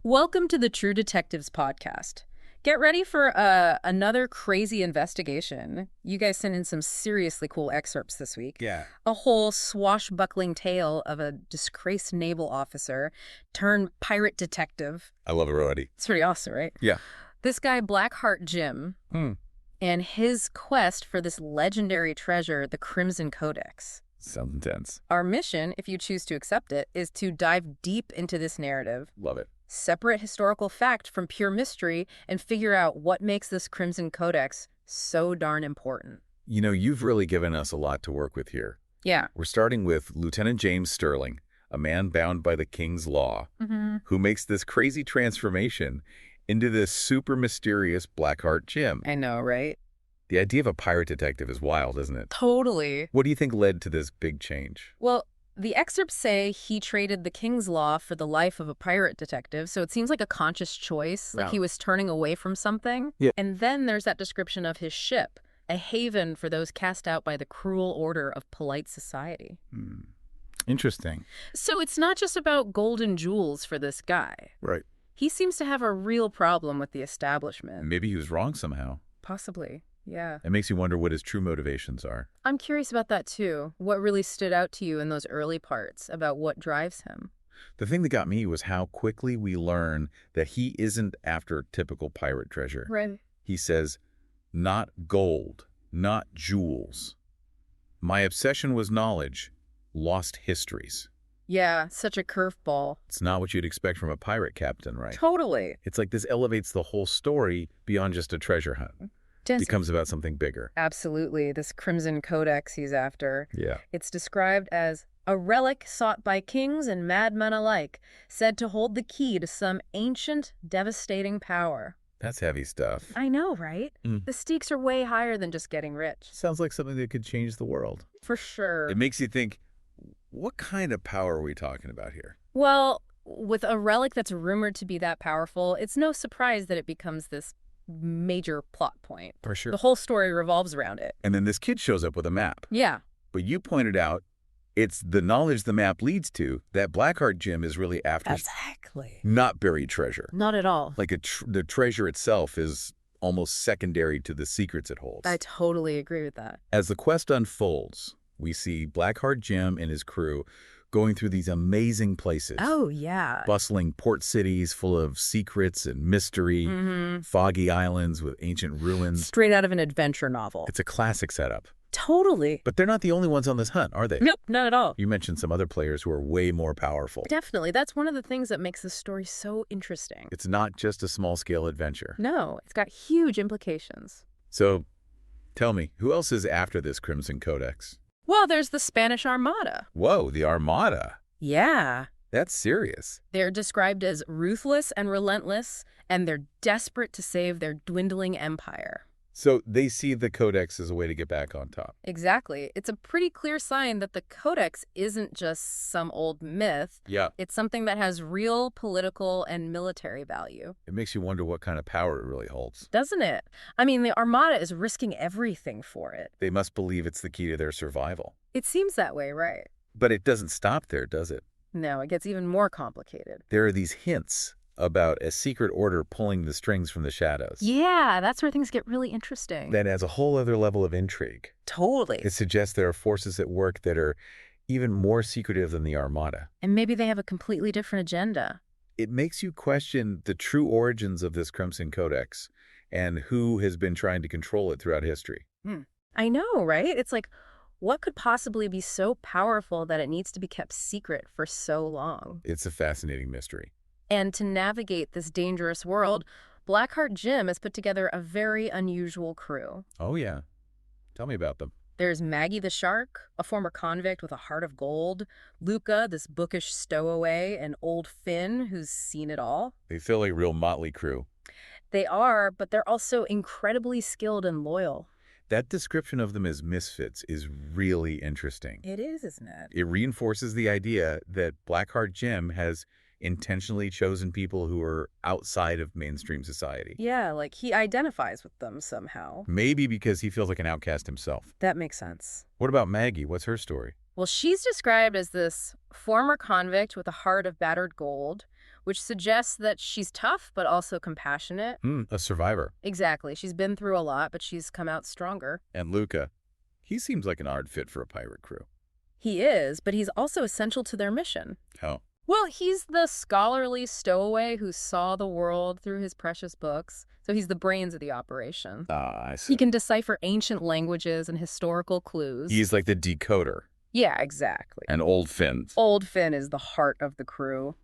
Welcome to the True Detectives podcast. Get ready for another crazy investigation. You guys sent in some seriously cool excerpts this week. Yeah. A whole swashbuckling tale of a disgraced naval officer turned pirate detective. I love it already. It's pretty awesome, right? Yeah. This guy, Blackheart Jim, and his quest for this legendary treasure, the Crimson Codex. Sounds intense. Our mission, if you choose to accept it, is to dive deep into this narrative. Love it. Separate historical fact from pure mystery, and figure out what makes this Crimson Codex so darn important. You know, you've really given us a lot to work with here. Yeah. We're starting with Lieutenant James Sterling, a man bound by the king's law, who makes this crazy transformation into this super mysterious Blackheart Jim. I know, right? The idea of a pirate detective is wild, isn't it? Totally. What do you think led to this big change? Well, the excerpts say he traded the king's law for the life of a pirate detective, so it seems like a conscious choice, like he was turning away from something. Yeah. And then there's that description of his ship, a haven for those cast out by the cruel order of polite society. Interesting. So it's not just about gold and jewels for this guy. Right. He seems to have a real problem with the establishment. Maybe he was wrong somehow. Possibly, yeah. It makes you wonder what his true motivations are. I'm curious about that too. What really stood out to you in those early parts about what drives him? The thing that got me was how quickly we learn that he isn't after typical pirate treasure. Right. He says, not gold, not jewels. My obsession was knowledge, lost histories. Yeah, such a curveball. It's not what you'd expect from a pirate captain, right? Totally. It's like this elevates the whole story beyond just a treasure hunt. It becomes about something bigger. Absolutely. This Crimson Codex he's after. Yeah. It's described as a relic sought by kings and madmen alike, said to hold the key to some ancient, devastating power. That's heavy stuff. I know, right? The stakes are way higher than just getting rich. Sounds like something that could change the world. For sure. It makes you think, what kind of power are we talking about here? Well, with a relic that's rumored to be that powerful, it's no surprise that it becomes this major plot point. For sure. The whole story revolves around it. And then this kid shows up with a map. Yeah. But you pointed out it's the knowledge the map leads to that Blackheart Jim is really after. Exactly. Not buried treasure. Not at all. Like the treasure itself is almost secondary to the secrets it holds. I totally agree with that. As the quest unfolds, we see Blackheart Jim and his crew going through these amazing places. Oh, yeah. Bustling port cities full of secrets and mystery, foggy islands with ancient ruins. Straight out of an adventure novel. It's a classic setup. Totally. But they're not the only ones on this hunt, are they? Nope, not at all. You mentioned some other players who are way more powerful. Definitely. That's one of the things that makes this story so interesting. It's not just a small-scale adventure. No, it's got huge implications. So, tell me, who else is after this Crimson Codex? Well, there's the Spanish Armada. Whoa, the Armada. Yeah. That's serious. They're described as ruthless and relentless, and they're desperate to save their dwindling empire. So they see the Codex as a way to get back on top. Exactly. It's a pretty clear sign that the Codex isn't just some old myth. Yeah. It's something that has real political and military value. It makes you wonder what kind of power it really holds. Doesn't it? I mean, the Armada is risking everything for it. They must believe it's the key to their survival. It seems that way, right? But it doesn't stop there, does it? No, it gets even more complicated. There are these hints about a secret order pulling the strings from the shadows. Yeah, that's where things get really interesting. That adds a whole other level of intrigue. Totally. It suggests there are forces at work that are even more secretive than the Armada. And maybe they have a completely different agenda. It makes you question the true origins of this Crimson Codex and who has been trying to control it throughout history. I know, right? It's like, what could possibly be so powerful that it needs to be kept secret for so long? It's a fascinating mystery. And to navigate this dangerous world, Blackheart Jim has put together a very unusual crew. Oh, yeah. Tell me about them. There's Maggie the shark, a former convict with a heart of gold, Luca, this bookish stowaway, and old Finn, who's seen it all. They feel like a real motley crew. They are, but they're also incredibly skilled and loyal. That description of them as misfits is really interesting. It is, isn't it? It reinforces the idea that Blackheart Jim has intentionally chosen people who are outside of mainstream society. Yeah, like he identifies with them somehow. Maybe because he feels like an outcast himself. That makes sense. What about Maggie? What's her story? Well, she's described as this former convict with a heart of battered gold, which suggests that she's tough but also compassionate. A survivor. Exactly. She's been through a lot, but she's come out stronger. And Luca, he seems like an odd fit for a pirate crew. He is, but he's also essential to their mission. How? Well, he's the scholarly stowaway who saw the world through his precious books, so he's the brains of the operation. Ah, I see. He can decipher ancient languages and historical clues. He's like the decoder. Yeah, exactly. And Old Finn's. Old Finn is the heart of the crew,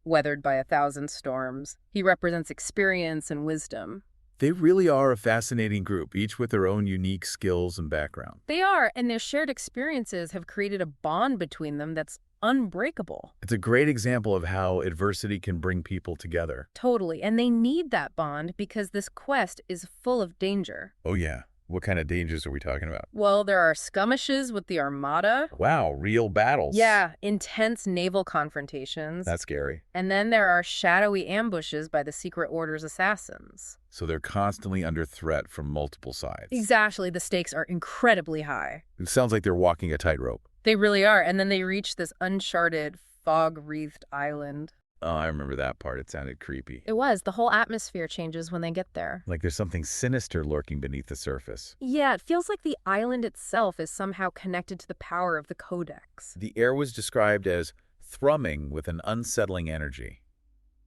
weathered by 1,000 storms. He represents experience and wisdom. They really are a fascinating group, each with their own unique skills and background. They are, and their shared experiences have created a bond between them that's unbreakable. It's a great example of how adversity can bring people together. Totally, and they need that bond because this quest is full of danger. Oh, yeah. What kind of dangers are we talking about? Well, there are skirmishes with the Armada. Wow, real battles. Yeah, intense naval confrontations. That's scary. And then there are shadowy ambushes by the Secret Order's assassins. So they're constantly under threat from multiple sides. Exactly, the stakes are incredibly high. It sounds like they're walking a tightrope. They really are, and then they reach this uncharted, fog-wreathed island. Oh, I remember that part. It sounded creepy. It was. The whole atmosphere changes when they get there. Like there's something sinister lurking beneath the surface. Yeah, it feels like the island itself is somehow connected to the power of the Codex. The air was described as thrumming with an unsettling energy.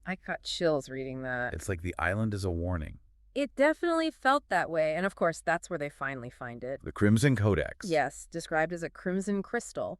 I got chills reading that. It's like the island is a warning. It definitely felt that way, and of course, that's where they finally find it. The Crimson Codex. Yes, described as a crimson crystal.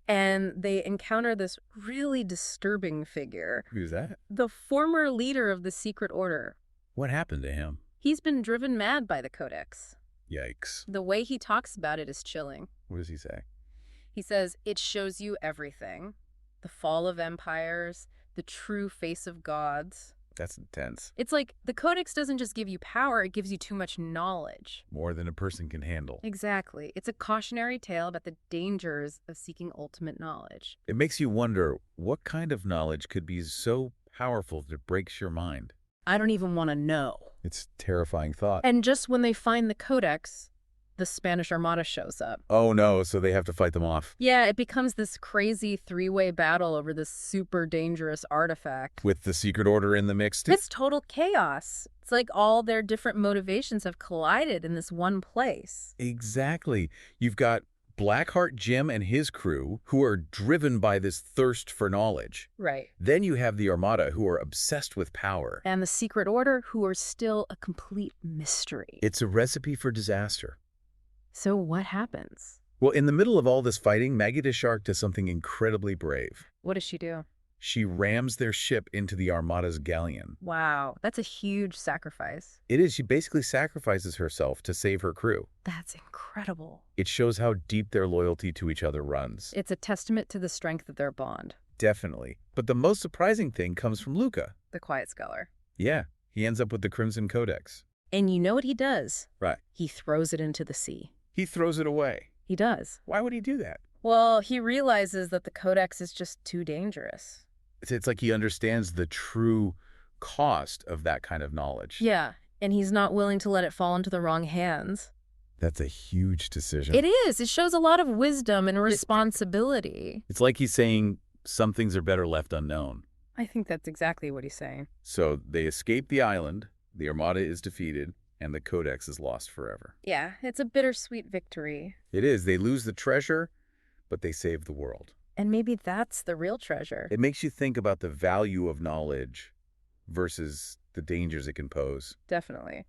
And they encounter this really disturbing figure. Who's that? The former leader of the Secret Order. What happened to him? He's been driven mad by the Codex. Yikes. The way he talks about it is chilling. What does he say? He says, it shows you everything. The fall of empires, the true face of gods. That's intense. It's like the Codex doesn't just give you power, it gives you too much knowledge. More than a person can handle. Exactly. It's a cautionary tale about the dangers of seeking ultimate knowledge. It makes you wonder what kind of knowledge could be so powerful that it breaks your mind. I don't even want to know. It's a terrifying thought. And just when they find the Codex, the Spanish Armada shows up. Oh no, so they have to fight them off. Yeah, it becomes this crazy three-way battle over this super dangerous artifact. With the Secret Order in the mix too? It's total chaos. It's like all their different motivations have collided in this one place. Exactly. You've got Blackheart Jim and his crew who are driven by this thirst for knowledge. Right. Then you have the Armada who are obsessed with power. And the Secret Order who are still a complete mystery. It's a recipe for disaster. So what happens? Well, in the middle of all this fighting, Maggie the Shark does something incredibly brave. What does she do? She rams their ship into the Armada's galleon. Wow, that's a huge sacrifice. It is. She basically sacrifices herself to save her crew. That's incredible. It shows how deep their loyalty to each other runs. It's a testament to the strength of their bond. Definitely. But the most surprising thing comes from Luca. The Quiet Scholar. Yeah, he ends up with the Crimson Codex. And you know what he does? Right. He throws it into the sea. He throws it away. He does. Why would he do that? Well, he realizes that the Codex is just too dangerous. It's like he understands the true cost of that kind of knowledge. Yeah, and he's not willing to let it fall into the wrong hands. That's a huge decision. It is. It shows a lot of wisdom and responsibility. It's like he's saying some things are better left unknown. I think that's exactly what he's saying. So they escape the island, the Armada is defeated, and the Codex is lost forever. Yeah, it's a bittersweet victory. It is. They lose the treasure, but they save the world. And maybe that's the real treasure. It makes you think about the value of knowledge versus the dangers it can pose. Definitely.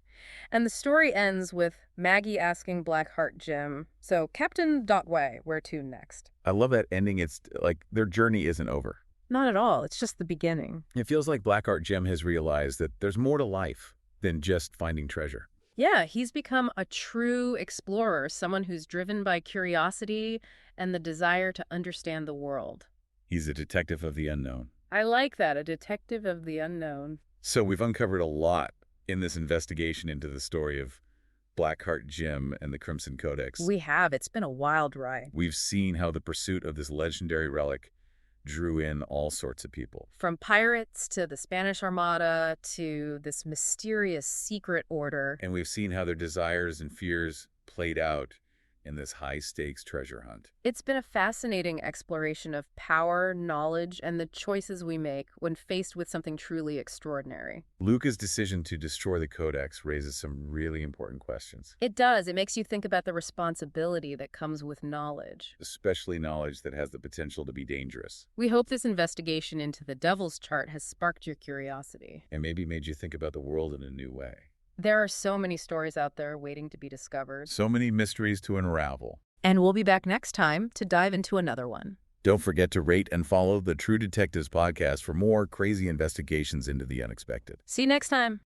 And the story ends with Maggie asking Blackheart Jim, so Captain Dotway, where to next? I love that ending. It's like their journey isn't over. Not at all. It's just the beginning. It feels like Blackheart Jim has realized that there's more to life than just finding treasure. Yeah, he's become a true explorer, someone who's driven by curiosity and the desire to understand the world. He's a detective of the unknown. I like that, a detective of the unknown. So we've uncovered a lot in this investigation into the story of Blackheart Jim and the Crimson Codex. We have. It's been a wild ride. We've seen how the pursuit of this legendary relic drew in all sorts of people. From pirates to the Spanish Armada to this mysterious secret order. And we've seen how their desires and fears played out in this high-stakes treasure hunt. It's been a fascinating exploration of power, knowledge, and the choices we make when faced with something truly extraordinary. Luca's decision to destroy the codex raises some really important questions. It does. It makes you think about the responsibility that comes with knowledge. Especially knowledge that has the potential to be dangerous. We hope this investigation into the Devil's Chart has sparked your curiosity. And maybe made you think about the world in a new way. There are so many stories out there waiting to be discovered. So many mysteries to unravel. And we'll be back next time to dive into another one. Don't forget to rate and follow the True Detectives podcast for more crazy investigations into the unexpected. See you next time.